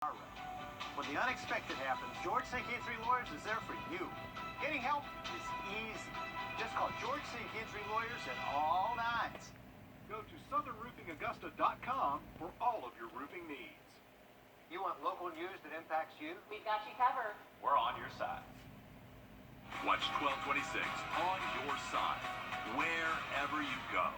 When the unexpected happens, George St. Kinsey Lawyers is there for you. Getting help is easy. Just call George St. Kinsey Lawyers at all nines. Go to southernroofingaugusta.com for all of your roofing needs. You want local news that impacts you? We've got you covered. We're on your side. Watch 1226 on your side, wherever you go.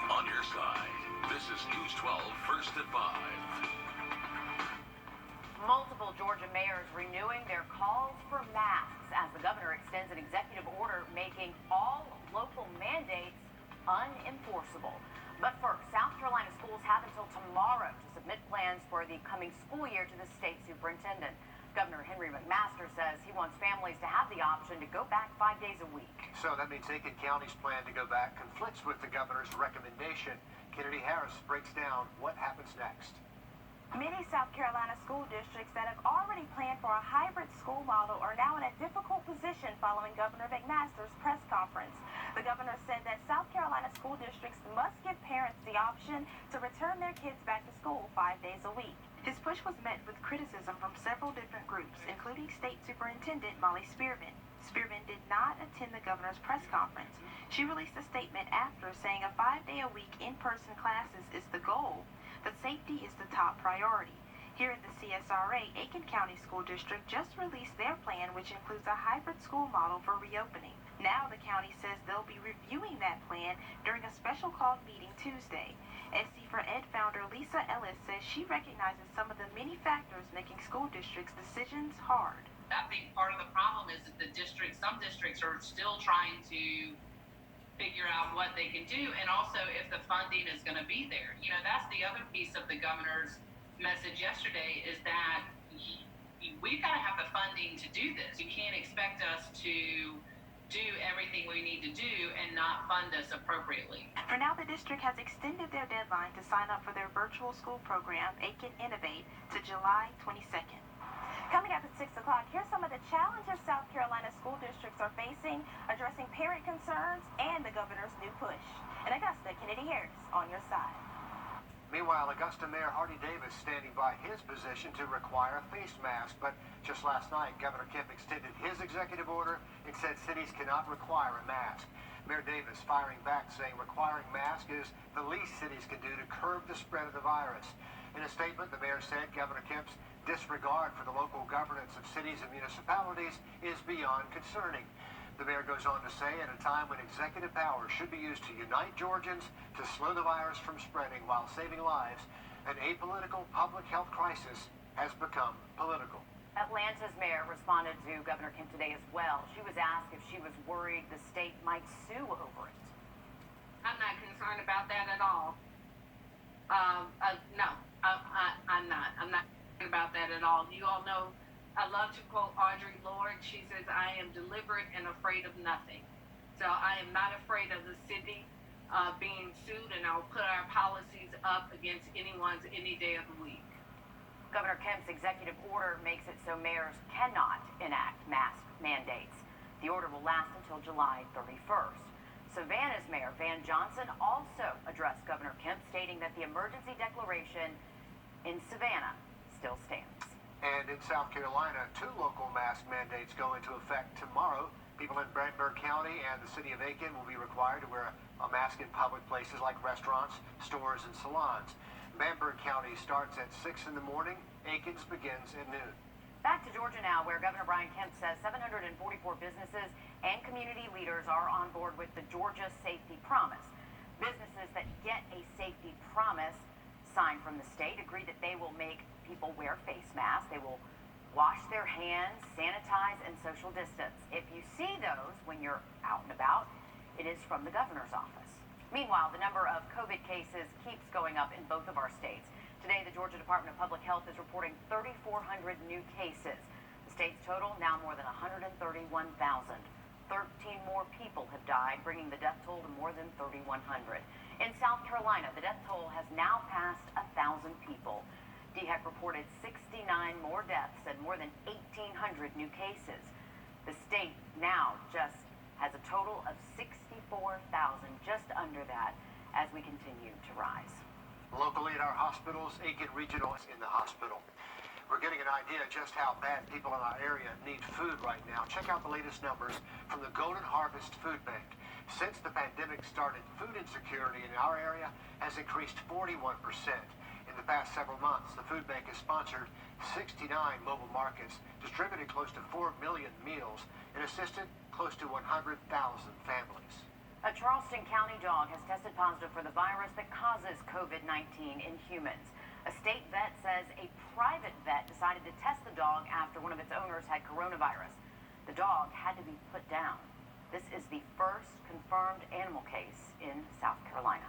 On your side, this is News 12 First at 5. Multiple Georgia mayors renewing their calls for masks as the governor extends an executive order making all local mandates unenforceable. But first, South Carolina schools have until tomorrow to submit plans for the coming school year to the state superintendent. Governor Henry McMaster says he wants families to have the option to go back 5 days a week. So that means Aiken County's plan to go back conflicts with the governor's recommendation. Kennedy Harris breaks down what happens next. Many South Carolina school districts that have already planned for a hybrid school model are now in a difficult position following Governor McMaster's press conference. The governor said that South Carolina school districts must give parents the option to return their kids back to school 5 days a week. His push was met with criticism from several different groups, including State Superintendent Molly Spearman. Spearman did not attend the governor's press conference. She released a statement after saying a 5-day-a-week in-person classes is the goal, but safety is the top priority. Here at the CSRA, Aiken County School District just released their plan, which includes a hybrid school model for reopening. Now the county says they'll be reviewing that plan during a special called meeting Tuesday. SC for Ed founder Lisa Ellis says she recognizes some of the many factors making school districts' decisions hard. I think part of the problem is that some districts are still trying to figure out what they can do, and also if the funding is going to be there. You know, that's the other piece of the governor's message yesterday, is that we've got to have the funding to do this. You can't expect us to do everything we need to do and not fund us appropriately. For now, the district has extended their deadline to sign up for their virtual school program, Aiken Innovate, to July 22nd. Coming up at 6 o'clock, here's some of the challenges South Carolina school districts are facing, addressing parent concerns and the governor's new push. In Augusta, Kennedy Harris on your side. Meanwhile, Augusta Mayor Hardy Davis standing by his position to require a face mask. But just last night, Governor Kemp extended his executive order and said cities cannot require a mask. Mayor Davis firing back, saying requiring masks is the least cities can do to curb the spread of the virus. In a statement, the mayor said Governor Kemp's disregard for the local governance of cities and municipalities is beyond concerning. The mayor goes on to say, at a time when executive power should be used to unite Georgians, to slow the virus from spreading while saving lives, an apolitical public health crisis has become political. Atlanta's mayor responded to Governor Kemp today as well. She was asked if she was worried the state might sue over it. I'm not concerned about that at all. No, I'm not. I'm not concerned about that at all. You all know I love to quote Audre Lorde. She says, I am deliberate and afraid of nothing. So I am not afraid of the city being sued, and I'll put our policies up against anyone's any day of the week. Governor Kemp's executive order makes it so mayors cannot enact mask mandates. The order will last until July 31st. Savannah's Mayor Van Johnson also addressed Governor Kemp, stating that the emergency declaration in Savannah still stands. And in South Carolina, 2 local mask mandates go into effect tomorrow. People in Brandenburg County and the city of Aiken will be required to wear a mask in public places like restaurants, stores, and salons. Brandenburg County starts at 6 in the morning. Aiken's begins at noon. Back to Georgia now, where Governor Brian Kemp says 744 businesses and community leaders are on board with the Georgia Safety Promise. Businesses that get a safety promise signed from the state agree that they will make people wear face masks. They will wash their hands, sanitize, and social distance. If you see those when you're out and about, it is from the governor's office. Meanwhile, the number of COVID cases keeps going up in both of our states. Today, the Georgia Department of Public Health is reporting 3,400 new cases. The state's total now more than 131,000. 13 more people have died, bringing the death toll to more than 3,100. In South Carolina, the death toll has now passed 1,000 people. DHEC reported 69 more deaths and more than 1,800 new cases. The state now just has a total of 64,000, just under that, as we continue to rise. Locally at our hospitals, Aiken Regional is in the hospital. We're getting an idea just how bad people in our area need food right now. Check out the latest numbers from the Golden Harvest Food Bank. Since the pandemic started, food insecurity in our area has increased 41%. In the past several months, the food bank has sponsored 69 mobile markets, distributed close to 4 million meals, and assisted close to 100,000 families. A Charleston County dog has tested positive for the virus that causes COVID-19 in humans. A state vet says a private vet decided to test the dog after one of its owners had coronavirus. The dog had to be put down. This is the first confirmed animal case in South Carolina.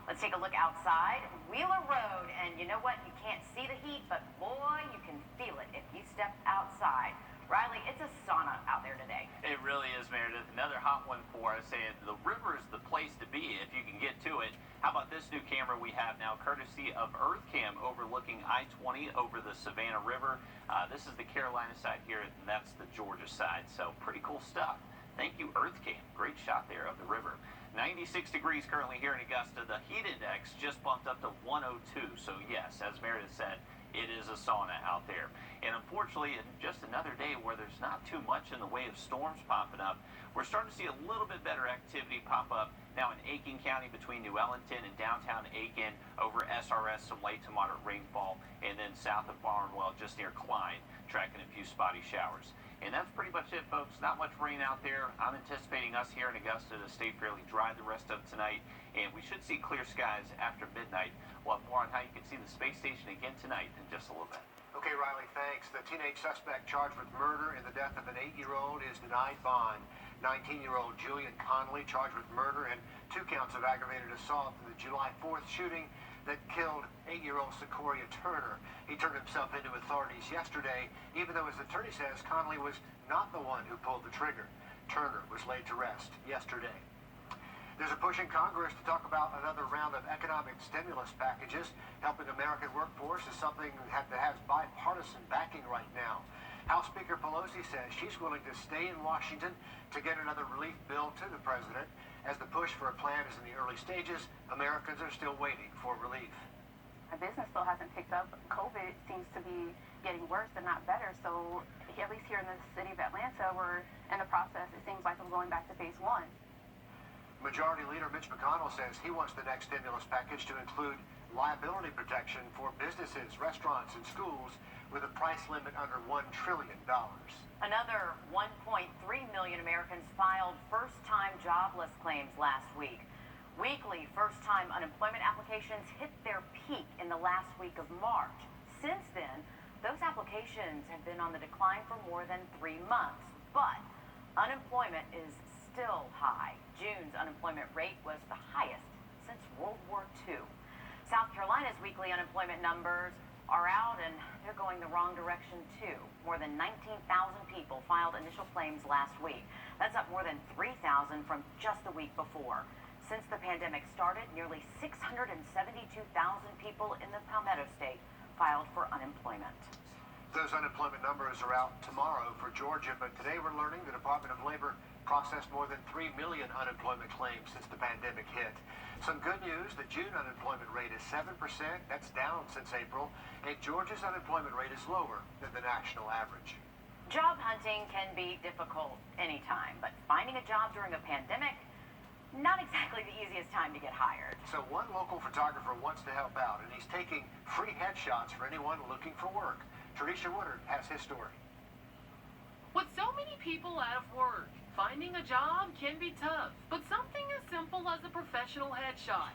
Let's take a look outside Wheeler Road, and you know what? You can't see the heat, but boy, you can feel it if you step outside. Riley, it's a sauna out there today. It really is, Meredith. Another hot one for us, and the river is the place to be if you can get to it. How about this new camera we have now, courtesy of EarthCam, overlooking I-20 over the Savannah River. This is the Carolina side here, and that's the Georgia side, so pretty cool stuff. Thank you, EarthCam. Great shot there of the river. 96 degrees currently here in Augusta. The heat index just bumped up to 102, so yes, as Meredith said, it is a sauna out there. And unfortunately, just another day where there's not too much in the way of storms popping up. We're starting to see a little bit better activity pop up now in Aiken County between New Ellington and downtown Aiken, over SRS, some light to moderate rainfall, and then south of Barnwell, just near Klein, tracking a few spotty showers. And that's pretty much it, folks. Not much rain out there. I'm anticipating us here in Augusta to stay fairly dry the rest of tonight, and we should see clear skies after midnight. We'll have more on how you can see the space station again tonight in just a little bit. Okay, Riley, thanks. The teenage suspect charged with murder in the death of an 8-year-old is denied bond. 19-year-old Julian Connolly charged with murder and 2 counts of aggravated assault in the July 4th shooting that killed 8-year-old Sequoia Turner. He turned himself into authorities yesterday, even though his attorney says Connolly was not the one who pulled the trigger. Turner was laid to rest yesterday. There's a push in Congress to talk about another round of economic stimulus packages. Helping American workforce is something that has bipartisan backing right now. House Speaker Pelosi says she's willing to stay in Washington to get another relief bill to the president. As the push for a plan is in the early stages, Americans are still waiting for relief. Our business still hasn't picked up. COVID seems to be getting worse and not better. So at least here in the city of Atlanta, we're in the process. It seems like we're going back to phase 1. Majority Leader Mitch McConnell says he wants the next stimulus package to include liability protection for businesses, restaurants, and schools with a price limit under $1 trillion. Another 1.3 million Americans filed first-time jobless claims last week. Weekly first-time unemployment applications hit their peak in the last week of March. Since then, those applications have been on the decline for more than 3 months, but unemployment is still high. June's unemployment rate was the highest since World War II. South Carolina's weekly unemployment numbers are out, and they're going the wrong direction too. More than 19,000 people filed initial claims last week. That's up more than 3,000 from just the week before. Since the pandemic started, nearly 672,000 people in the Palmetto State filed for unemployment. Those unemployment numbers are out tomorrow for Georgia, but today we're learning the Department of Labor processed more than 3 million unemployment claims since the pandemic hit. Some good news, the June unemployment rate is 7%. That's down since April. And Georgia's unemployment rate is lower than the national average. Job hunting can be difficult anytime, but finding a job during a pandemic, not exactly the easiest time to get hired. So one local photographer wants to help out, and he's taking free headshots for anyone looking for work. Teresa Woodard has his story. With so many people out of work, finding a job can be tough, but something as simple as a professional headshot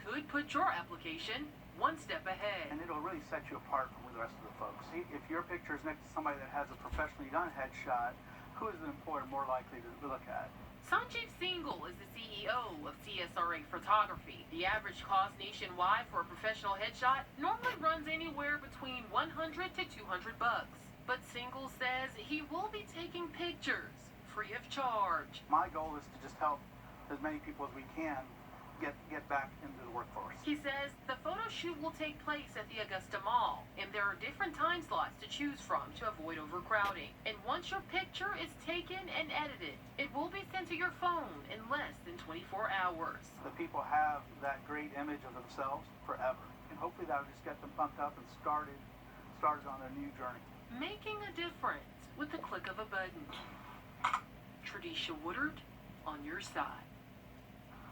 could put your application one step ahead. And it'll really set you apart from the rest of the folks. See, if your picture is next to somebody that has a professionally done headshot, who is the employer more likely to look at? Sanjeev Singhal is the CEO of CSRA Photography. The average cost nationwide for a professional headshot normally runs anywhere between $100 to $200. But Singhal says he will be taking pictures free of charge. My goal is to just help as many people as we can get back into the workforce. He says the photo shoot will take place at the Augusta Mall, and there are different time slots to choose from to avoid overcrowding. And once your picture is taken and edited, it will be sent to your phone in less than 24 hours. The people have that great image of themselves forever, and hopefully that'll just get them pumped up and started on their new journey. Making a difference with the click of a button. Tradisha Woodard on your side.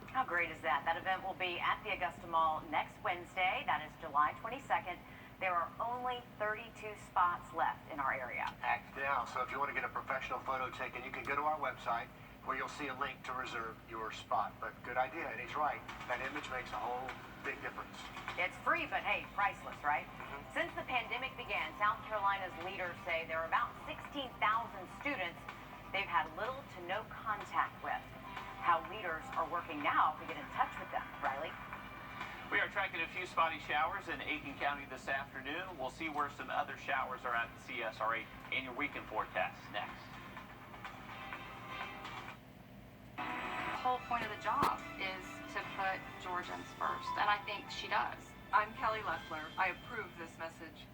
How great is that? That event will be at the Augusta Mall next Wednesday. That is July 22nd. There are only 32 spots left in our area. Act now. So if you want to get a professional photo taken, you can go to our website where you'll see a link to reserve your spot. But good idea, and he's right. That image makes a whole big difference. It's free, but hey, priceless, right? Since the pandemic began, South Carolina's leaders say there are about 16,000 students they've had little to no contact with. How leaders are working now to get in touch with them. Riley? We are tracking a few spotty showers in Aiken County this afternoon. We'll see where some other showers are at the CSRA annual weekend forecast next. The whole point of the job is to put Georgians first, and I think she does. I'm Kelly Leffler. I approve this message.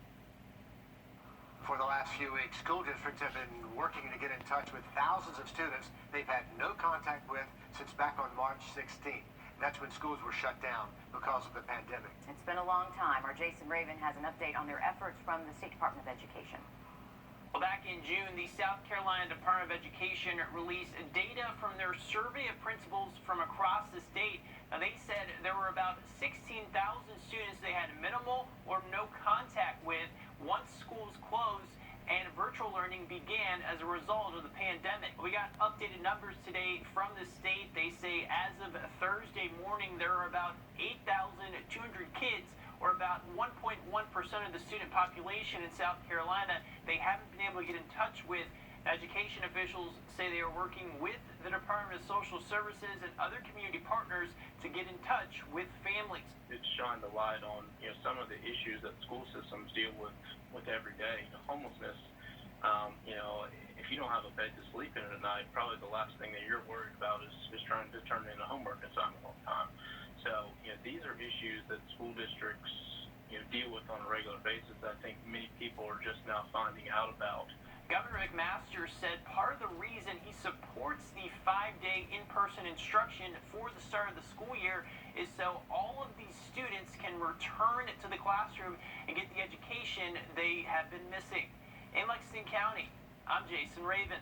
For the last few weeks, school districts have been working to get in touch with thousands of students they've had no contact with since back on March 16th. That's when schools were shut down because of the pandemic. It's been a long time. Our Jason Raven has an update on their efforts from the State Department of Education. Well, back in June, the South Carolina Department of Education released data from their survey of principals from across the state. Now, they said there were about 16,000 students they had minimal or no contact with once schools closed and virtual learning began as a result of the pandemic. We got updated numbers today from the state. They say as of Thursday morning, there are about 8,200 kids, or about 1.1% of the student population in South Carolina, they haven't been able to get in touch with. Education officials say they are working with the Department of Social Services and other community partners to get in touch with families. It's shined a light on some of the issues that school systems deal with every day. Homelessness. If you don't have a bed to sleep in at night, probably the last thing that you're worried about is trying to turn in a homework assignment all the time. So these are issues that school districts deal with on a regular basis. I think many people are just now finding out about. Governor McMaster said part of the reason he supports the 5-day in-person instruction for the start of the school year is so all of these students can return to the classroom and get the education they have been missing. In Lexington County, I'm Jason Raven.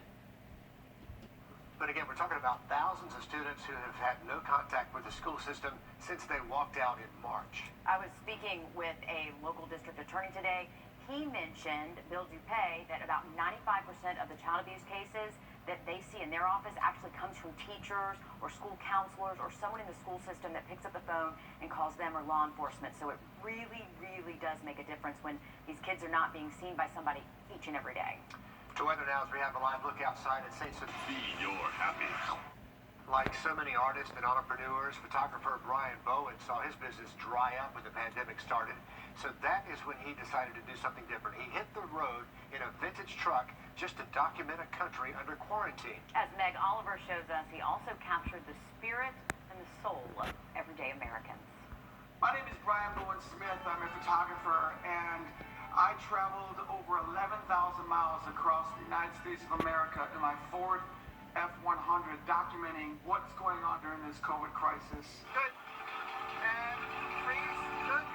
But again, we're talking about thousands of students who have had no contact with the school system since they walked out in March. I was speaking with a local district attorney today. He mentioned, Bill Dupay, that about 95% of the child abuse cases that they see in their office actually comes from teachers or school counselors or someone in the school system that picks up the phone and calls them or law enforcement. So it really, really does make a difference when these kids are not being seen by somebody each and every day. To weather now as we have a live look outside at St. Sophia. Be your happy. Like so many artists and entrepreneurs, photographer Brian Bowen saw his business dry up when the pandemic started. So that is when he decided to do something different. He hit the road in a vintage truck just to document a country under quarantine. As Meg Oliver shows us, he also captured the spirit and the soul of everyday Americans. My name is Brian Bowen Smith. I'm a photographer, and I traveled over 11,000 miles across the United States of America in my Ford F-100 documenting what's going on during this COVID crisis. Good. And freeze. Good.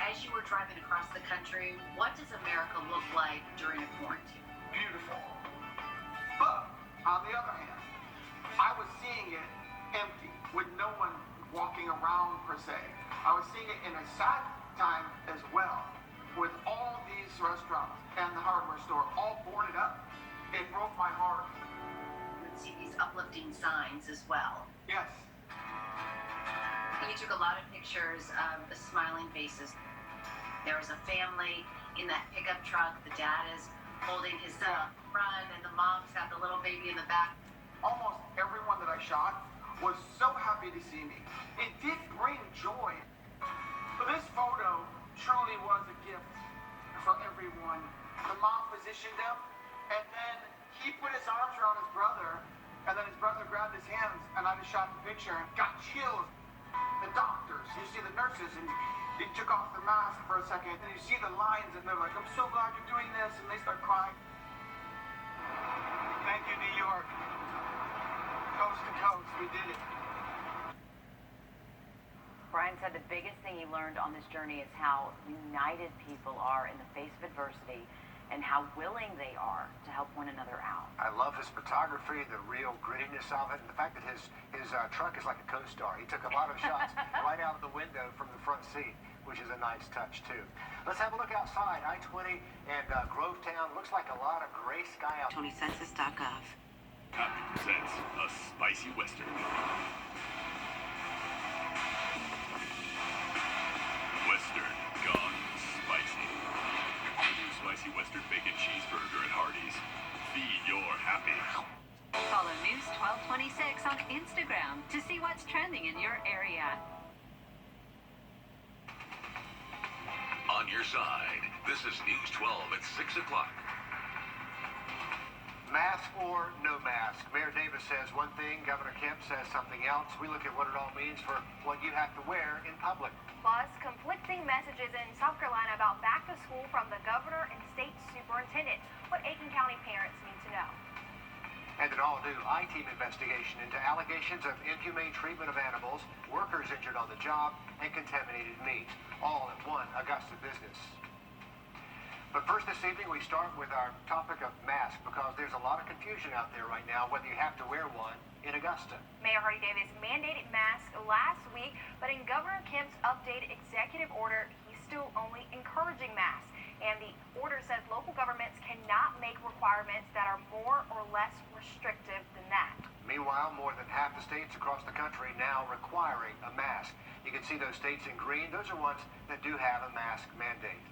As you were driving across the country, what does America look like during a quarantine? Beautiful. But, on the other hand, I was seeing it empty, with no one walking around per se. I was seeing it in a sad time as well, with all these restaurants and the hardware store all boarded up. It broke my heart. You would see these uplifting signs as well. Yes. You took a lot of pictures of the smiling faces. There was a family in that pickup truck. The dad is holding his son front, and the mom's got the little baby in the back. Almost everyone that I shot was so happy to see me. It did bring joy. But this photo truly was a gift for everyone. The mom positioned him, and then he put his arms around his brother And then his brother grabbed his hands, and I just shot the picture and got chills. The doctors, you see the nurses, and they took off their mask for a second, and you see the lines, and they're like, I'm so glad you're doing this, and they start crying. Thank you, New York. Coast to coast, we did it. Brian said the biggest thing he learned on this journey is how united people are in the face of adversity and how willing they are to help one another out. I love his photography, the real grittiness of it, and the fact that his truck is like a co-star. He took a lot of shots right out of the window from the front seat, which is a nice touch, too. Let's have a look outside. I-20 and Grovetown. Looks like a lot of gray sky out. TonyCensus.gov. Copy presents a spicy western. Western gone spicy. The new spicy western bacon cheeseburger at Hardee's. Feed your happy. Follow News 1226 on Instagram to see what's trending in your area. On your side, this is News 12 at 6 o'clock. Mask or no mask? Mayor Davis says one thing, Governor Kemp says something else. We look at what it all means for what you have to wear in public. Plus, conflicting messages in South Carolina about back to school from the governor and state superintendent. What Aiken County parents need to know. And an all-new I-Team investigation into allegations of inhumane treatment of animals, workers injured on the job, and contaminated meat. All at one Augusta business. But first this evening, we start with our topic of masks because there's a lot of confusion out there right now whether you have to wear one in Augusta. Mayor Hardy Davis mandated masks last week, but in Governor Kemp's updated executive order, he's still only encouraging masks. And the order says local governments cannot make requirements that are more or less restrictive than that. Meanwhile, more than half the states across the country now requiring a mask. You can see those states in green. Those are ones that do have a mask mandate.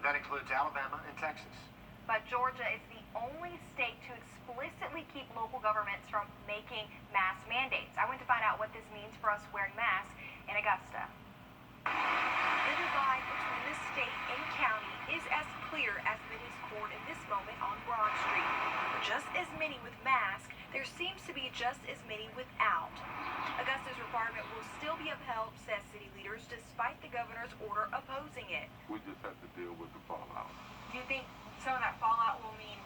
That includes Alabama and Texas. But Georgia is the only state to explicitly keep local governments from making mask mandates. I went to find out what this means for us wearing masks in Augusta. The divide between the state and county is as clear as the discord in this moment on Broad Street. For just as many with masks, there seems to be just as many without. Augusta's requirement will still be upheld, says city leaders, despite the governor's order opposing it. We just have to deal with the fallout. Do you think some of that fallout will mean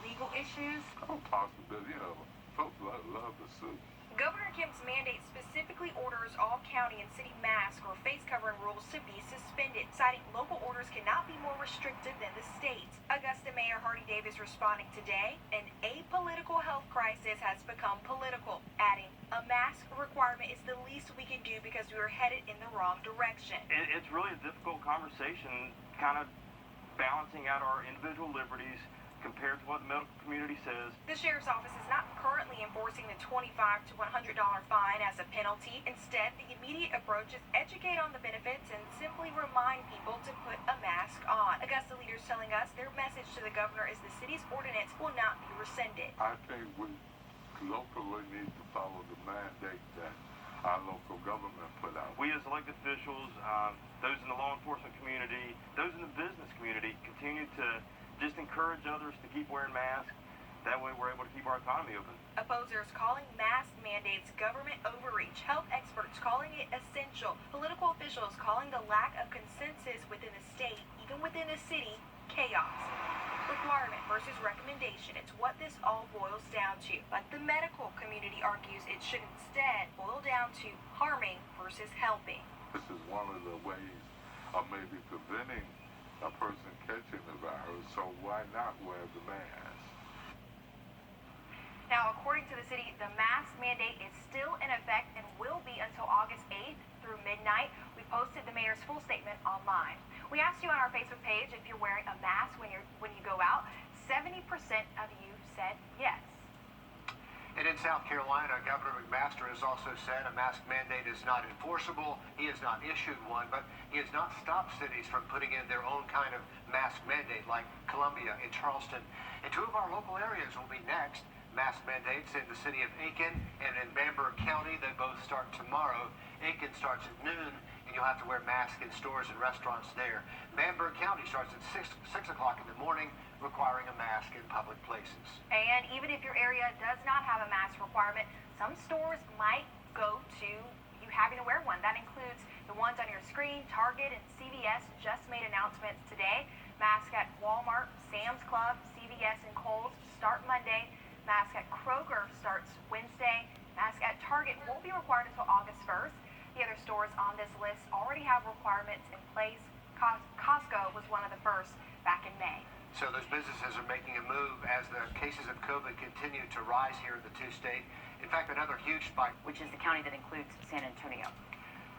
legal issues? Oh, possibly. You know, folks love to sue. Governor Kemp's mandate specifically orders all county and city mask or face covering rules to be suspended, citing local orders cannot be more restrictive than the state's. Augusta Mayor Hardy Davis responding today, an apolitical health crisis has become political, adding, a mask requirement is the least we can do because we are headed in the wrong direction. It's really a difficult conversation, kind of balancing out our individual liberties compared to what the medical community says. The sheriff's office is not currently enforcing the $25 to $100 fine as a penalty. Instead, the immediate approach is educate on the benefits and simply remind people to put a mask on. Augusta leaders telling us their message to the governor is the city's ordinance will not be rescinded. I think we locally need to follow the mandate that our local government put out. We as elected officials, those in the law enforcement community, those in the business community, continue to just encourage others to keep wearing masks. That way we're able to keep our economy open. Opposers calling mask mandates government overreach. Health experts calling it essential. Political officials calling the lack of consensus within the state, even within the city, chaos. Requirement versus recommendation. It's what this all boils down to. But the medical community argues it should instead boil down to harming versus helping. This is one of the ways of maybe preventing a person catching the virus, so why not wear the mask? Now, according to the city, the mask mandate is still in effect and will be until August 8th through midnight. We posted the mayor's full statement online. We asked you on our Facebook page if you're wearing a mask when you go out. 70% of you said yes. And in South Carolina, Governor McMaster has also said a mask mandate is not enforceable. He has not issued one, but he has not stopped cities from putting in their own kind of mask mandate, like Columbia and Charleston. And two of our local areas will be next. Mask mandates in the city of Aiken and in Bamberg County. They both start tomorrow. Aiken starts at noon, and you'll have to wear masks in stores and restaurants there. Bamberg County starts at 6 o'clock in the morning, requiring a mask in public places. And even if your area does not have a mask requirement, some stores might go to you having to wear one. That includes the ones on your screen. Target and CVS just made announcements today. Masks at Walmart, Sam's Club, CVS, and Kohl's start Monday. Mask at Kroger starts Wednesday. Mask at Target won't be required until August 1st. The other stores on this list already have requirements in place. Costco was one of the first back in May. So those businesses are making a move as the cases of COVID continue to rise here in the two-state. In fact, another huge spike, which is the county that includes San Antonio.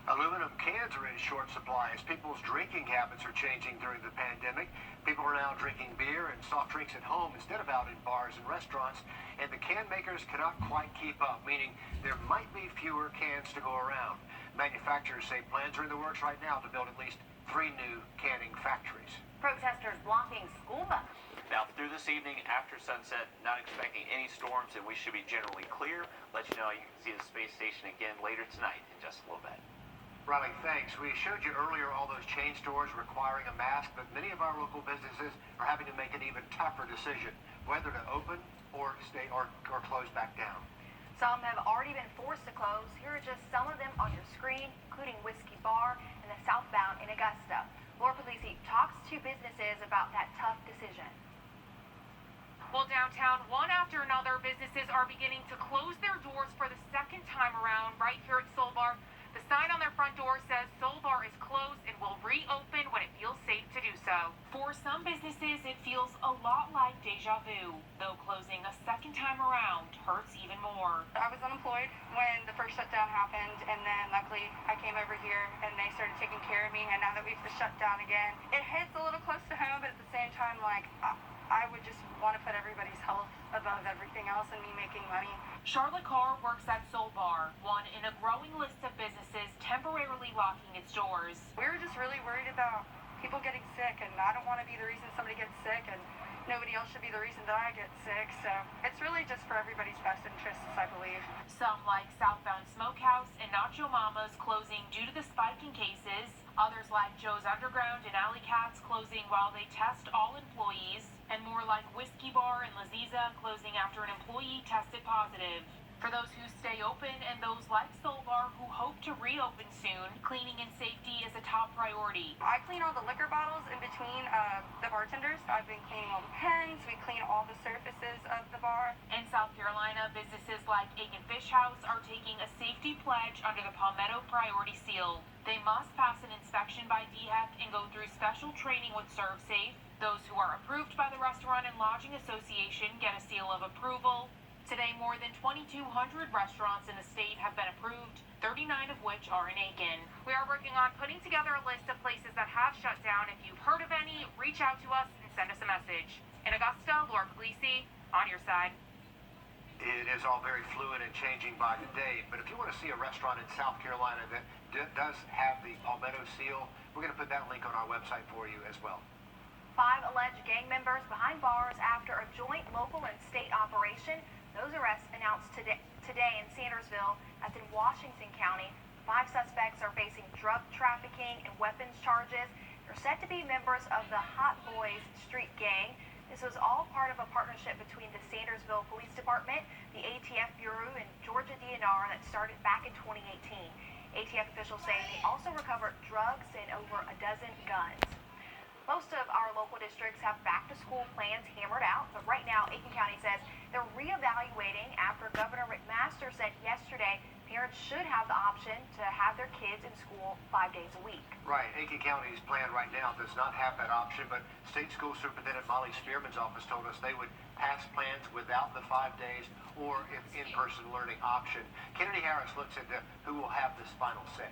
Aluminum cans are in short supply as people's drinking habits are changing during the pandemic. People are now drinking beer and soft drinks at home instead of out in bars and restaurants, and the can makers cannot quite keep up, meaning there might be fewer cans to go around. Manufacturers say plans are in the works right now to build at least 3 new canning factories. Protesters blocking school buses. Now, through this evening after sunset, not expecting any storms, and we should be generally clear. Let you know you can see the space station again later tonight in just a little bit. Riley, thanks. We showed you earlier all those chain stores requiring a mask, but many of our local businesses are having to make an even tougher decision, whether to open or stay or close back down. Some have already been forced to close. Here are just some of them on your screen, including Whiskey Bar and the Southbound in Augusta. Laura Puglisi talks to businesses about that tough decision. Well, downtown, one after another, businesses are beginning to close their doors for the second time around right here at Soul Bar. The sign on their front door says Soul Bar is closed and will reopen when it feels safe to do so. For some businesses, it feels a lot like deja vu, though closing a second time around hurts even more. I was unemployed when the first shutdown happened, and then luckily I came over here and they started taking care of me, and now that we've shut down again, it hits a little close to home, but at the same time, like, I would just want to put everybody's health above everything else and me making money. Charlotte Carr works at Soul Bar, one in a growing list of businesses temporarily locking its doors. We were just really worried about people getting sick, and I don't want to be the reason somebody gets sick, and nobody else should be the reason that I get sick, so it's really just for everybody's best interests, I believe. Some, like Southbound Smokehouse and Nacho Mama's, closing due to the spike in cases. Others, like Joe's Underground and Alley Cats, closing while they test all employees. And more like Whiskey Bar and Laziza, closing after an employee tested positive. For those who stay open and those like Soul Bar who hope to reopen soon, cleaning and safety is a top priority. I clean all the liquor bottles in between the bartenders. I've been cleaning all the pens. We clean all the surfaces of the bar. In South Carolina, businesses like Aiken Fish House are taking a safety pledge under the Palmetto Priority Seal. They must pass an inspection by DHEC and go through special training with ServSafe. Those who are approved by the Restaurant and Lodging Association get a seal of approval. Today, more than 2,200 restaurants in the state have been approved, 39 of which are in Aiken. We are working on putting together a list of places that have shut down. If you've heard of any, reach out to us and send us a message. In Augusta, Laura Puglisi, on your side. It is all very fluid and changing by the day, but if you want to see a restaurant in South Carolina that does have the Palmetto seal, we're going to put that link on our website for you as well. 5 alleged gang members behind bars after a joint local and state operation. Those arrests announced today in Sandersville, as in Washington County. 5 suspects are facing drug trafficking and weapons charges. They're said to be members of the Hot Boys street gang. This was all part of a partnership between the Sandersville Police Department, the ATF Bureau, and Georgia DNR that started back in 2018. ATF officials say they also recovered drugs and over a dozen guns. Most of our local districts have back-to-school plans hammered out, but right now, Aiken County says they're reevaluating after Governor McMaster said yesterday parents should have the option to have their kids in school 5 days a week. Right. Aiken County's plan right now does not have that option, but State School Superintendent Molly Spearman's office told us they would pass plans without the 5 days or if in-person learning option. Kennedy Harris looks into who will have this final say.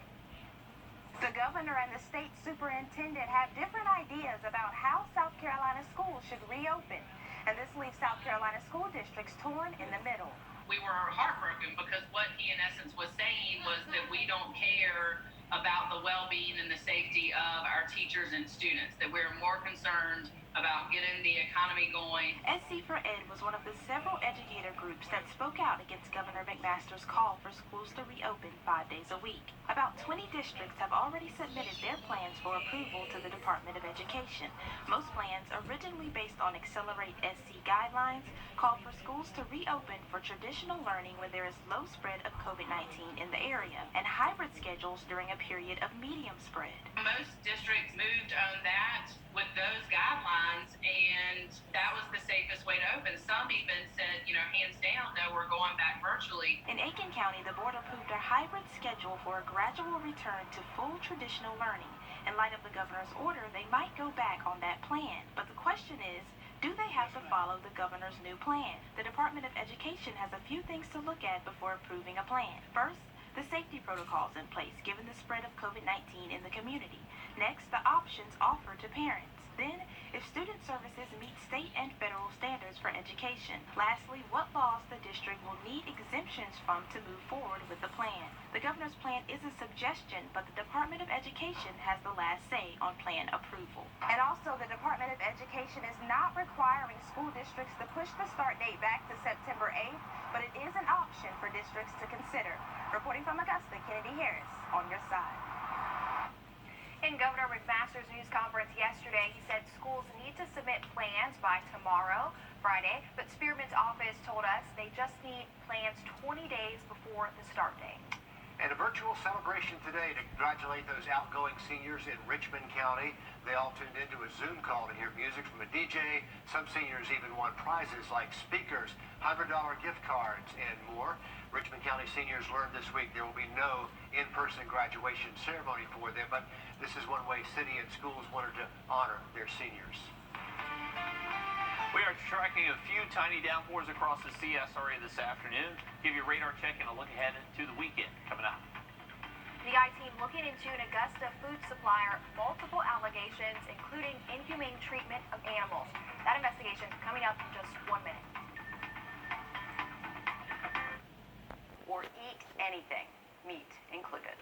The governor and the state superintendent have different ideas about how South Carolina schools should reopen, and this leaves South Carolina school districts torn in the middle. We were heartbroken because what he in essence was saying was that we don't care about the well-being and the safety of our teachers and students, that we're more concerned about getting the economy going. SC for Ed was one of the several educator groups that spoke out against Governor McMaster's call for schools to reopen 5 days a week. About 20 districts have already submitted their plans for approval to the Department of Education. Most plans, originally based on Accelerate SC guidelines, call for schools to reopen for traditional learning when there is low spread of COVID-19 in the area, and hybrid schedules during a period of medium spread. Most districts moved on that with those guidelines, and that was the safest way to open. Some even said, hands down, no, we're going back virtually. In Aiken County, the board approved a hybrid schedule for a gradual return to full traditional learning. In light of the governor's order, they might go back on that plan. But the question is, do they have to follow the governor's new plan? The Department of Education has a few things to look at before approving a plan. First, the safety protocols in place given the spread of COVID-19 in the community. Next, the options offered to parents. Then, if student services meet state and federal standards for education. Lastly, what laws the district will need exemptions from to move forward with the plan. The governor's plan is a suggestion, but the Department of Education has the last say on plan approval. And also, the Department of Education is not requiring school districts to push the start date back to September 8th, but it is an option for districts to consider. Reporting from Augusta, Kennedy Harris, on your side. In Governor McMaster's news conference yesterday, he said schools need to submit plans by tomorrow, Friday, but Spearman's office told us they just need plans 20 days before the start date. And a virtual celebration today to congratulate those outgoing seniors in Richmond County. They all tuned into a Zoom call to hear music from a DJ. Some seniors even won prizes like speakers, $100 gift cards, and more. Richmond County seniors learned this week there will be no in-person graduation ceremony for them, but this is one way city and schools wanted to honor their seniors. We are tracking a few tiny downpours across the CSRA this afternoon. Give you a radar check and a look ahead to the weekend coming up. The I-team looking into an Augusta food supplier, multiple allegations, including inhumane treatment of animals. That investigation coming up in just 1 minute. Or eat anything, meat included.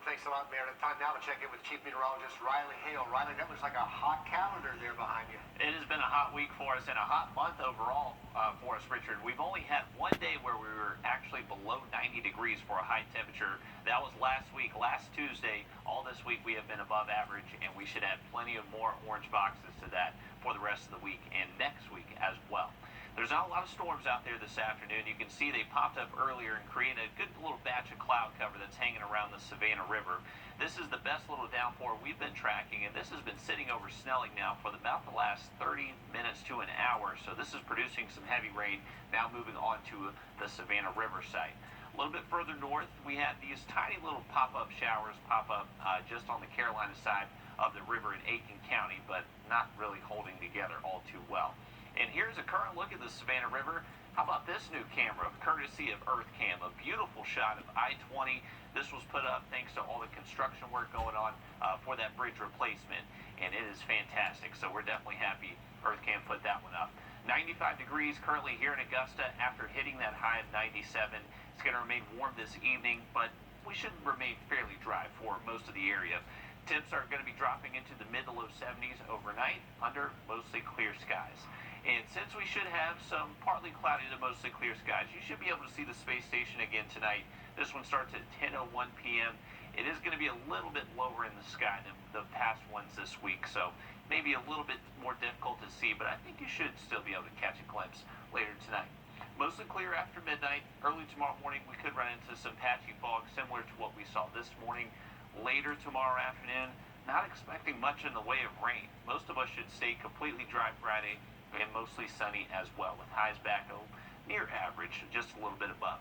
Thanks a lot, Meredith. Time now to check in with Chief Meteorologist Riley Hale. Riley, that looks like a hot calendar there behind you. It has been a hot week for us and a hot month overall for us, Richard. We've only had one day where we were actually below 90 degrees for a high temperature. That was last week, last Tuesday. All this week we have been above average, and we should add plenty of more orange boxes to that for the rest of the week and next week as well. There's not a lot of storms out there this afternoon. You can see they popped up earlier and created a good little batch of cloud cover that's hanging around the Savannah River. This is the best little downpour we've been tracking, and this has been sitting over Snelling now for about the last 30 minutes to an hour. So this is producing some heavy rain, now moving on to the Savannah River site. A little bit further north, we had these tiny little pop-up showers pop up just on the Carolina side of the river in Aiken County, but not really holding together all too well. And here's a current look at the Savannah River. How about this new camera, courtesy of Earthcam? A beautiful shot of I-20. This was put up thanks to all the construction work going on for that bridge replacement, and it is fantastic. So we're definitely happy Earthcam put that one up. 95 degrees currently here in Augusta after hitting that high of 97. It's going to remain warm this evening, but we should remain fairly dry for most of the area. Temps are going to be dropping into the mid to low 70s overnight under mostly clear skies. And since we should have some partly cloudy to mostly clear skies, you should be able to see the space station again tonight. This one starts at 10:01 p.m. It is going to be a little bit lower in the sky than the past ones this week, so maybe a little bit more difficult to see, but I think you should still be able to catch a glimpse later tonight. Mostly clear after midnight. Early tomorrow morning, we could run into some patchy fog similar to what we saw this morning. Later tomorrow afternoon, not expecting much in the way of rain. Most of us should stay completely dry Friday and mostly sunny as well, with highs back near average, just a little bit above.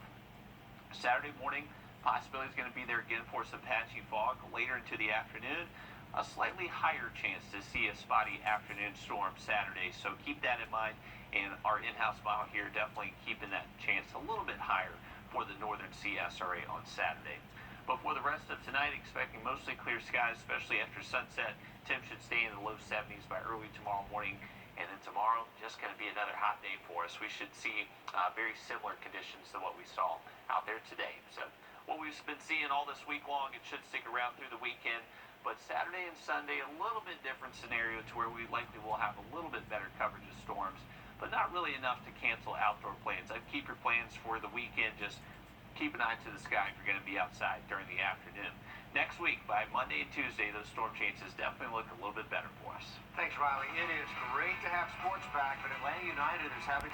Saturday morning, possibility is going to be there again for some patchy fog. Later into the afternoon, a slightly higher chance to see a spotty afternoon storm Saturday, so keep that in mind. And our in-house model here definitely keeping that chance a little bit higher for the northern CSRA on Saturday. But for the rest of tonight, expecting mostly clear skies, especially after sunset. Temps should stay in the low 70s by early tomorrow morning. And then tomorrow, just going to be another hot day for us. We should see very similar conditions to what we saw out there today. So what we've been seeing all this week long, it should stick around through the weekend. But Saturday and Sunday, a little bit different scenario to where we likely will have a little bit better coverage of storms, but not really enough to cancel outdoor plans. I'd keep your plans for the weekend. Just keep an eye to the sky if you're going to be outside during the afternoon. Next week, by Monday and Tuesday, those storm chances definitely look a little bit better for us. Thanks, Riley. It is great to have sports back, but Atlanta United is having